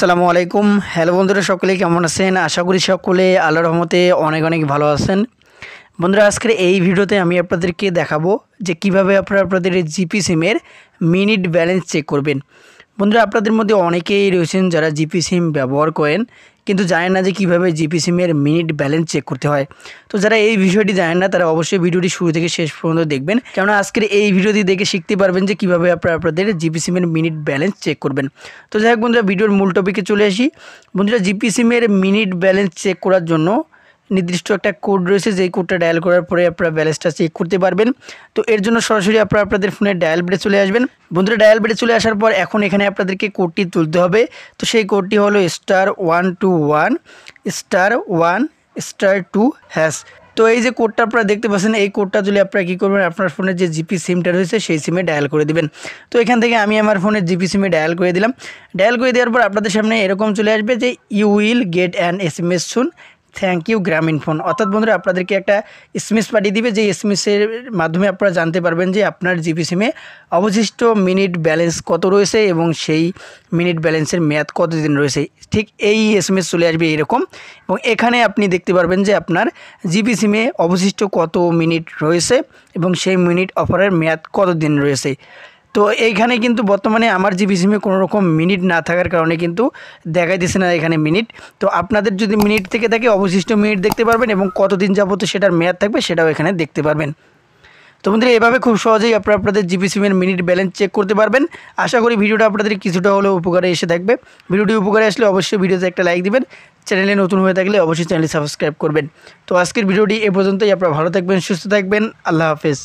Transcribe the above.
আসসালামু আলাইকুম। হ্যালো বন্ধুরা, সকলে কেমন আছেন? আশা করি সকলে আল্লাহর রহমতে অনেক অনেক ভালো আছেন। বন্ধুরা, আজকের এই ভিডিওতে আমি আপনাদেরকে দেখাবো যে কিভাবে আপনারা আপনাদের জিপি সিমের মিনিট ব্যালেন্স চেক করবেন। বন্ধুরা, আপনাদের মধ্যে অনেকেই রয়েছেন যারা জিপি সিম ব্যবহার করেন কিন্তু জানেন না যে কিভাবে জিপি সিমের মিনিট ব্যালেন্স চেক করতে হয়। তো যারা এই বিষয়টি জানেন না তারা অবশ্যই ভিডিওটি শুরু থেকে শেষ পর্যন্ত দেখবেন, কেননা আজকের এই ভিডিওটি দেখে শিখতে পারবেন যে কিভাবে আপনারা আপনাদের জিপি সিমের মিনিট ব্যালেন্স চেক করবেন। তো যাই হোক বন্ধুরা, ভিডিওর মূল টপিকে চলে আসি। বন্ধুরা, জিপি সিমের মিনিট ব্যালেন্স চেক করার জন্য নির্দিষ্ট একটা কোড রয়েছে, যেই কোডটা ডায়াল করার পরে আপনারা ব্যালেন্সটা চেক করতে পারবেন। তো এর জন্য সরাসরি আপনারা আপনাদের ফোনের ডায়াল বেডে চলে আসবেন। বন্ধুরা, ডায়াল বেডে চলে আসার পর এখন এখানে আপনাদেরকে কোডটি তুলতে হবে। তো সেই কোডটি হলো *121*1*2#। তো এই যে কোডটা আপনারা দেখতে পাচ্ছেন, এই কোডটা তুলে আপনারা কী করবেন, আপনার ফোনের যে জিপি সিমটা রয়েছে সেই সিমে ডায়াল করে দিবেন। তো এখান থেকে আমি আমার ফোনের জিপি সিমে ডায়াল করে দিলাম। ডায়াল করে দেওয়ার পর আপনাদের সামনে এরকম চলে আসবে যে you will get an SMS soon, thank you Grameen phone. অর্থাৎ বন্ধুরা, আপনাদেরকে একটা এসএমএস পাঠিয়ে দিবে, যে এসএমএসের মাধ্যমে আপনারা জানতে পারবেন যে আপনার জিপি সিমে অবশিষ্ট মিনিট ব্যালেন্স কত রয়েছে এবং সেই মিনিট ব্যালেন্সের মেয়াদ কতদিন রয়েছে। ঠিক এই এসএমএস চলে আসবে এরকম, এবং এখানে আপনি দেখতে পারবেন যে আপনার জিপি সিমে অবশিষ্ট কত মিনিট রয়েছে এবং সেই মিনিট অফারের মেয়াদ কতদিন রয়েছে। তো এইখানে কিন্তু বর্তমানে আমার জিপি সিমে কোনো রকম মিনিট না থাকার কারণে কিন্তু দেখাইতেছে না এখানে মিনিট। তো আপনাদের যদি মিনিট থেকে থাকে অবশিষ্ট মিনিট দেখতে পারবেন এবং কতদিন যাবত সেটার মেয়াদ থাকবে সেটাও এখানে দেখতে পারবেন। তো বন্ধুরা, এভাবে খুব সহজেই আপনারা আপনাদের জিপি সিমের মিনিট ব্যালেন্স চেক করতে পারবেন। আশা করি ভিডিওটা আপনাদের কিছুটা হলেও উপকারে এসে থাকবে। ভিডিওটি উপকারে আসলে অবশ্যই ভিডিওতে একটা লাইক দিবেন। চ্যানেলে নতুন হয়ে থাকলে অবশ্যই চ্যানেলটি সাবস্ক্রাইব করবেন। তো আজকের ভিডিওটি এ পর্যন্তই। আপনারা ভালো থাকবেন, সুস্থ থাকবেন। আল্লাহ হাফেজ।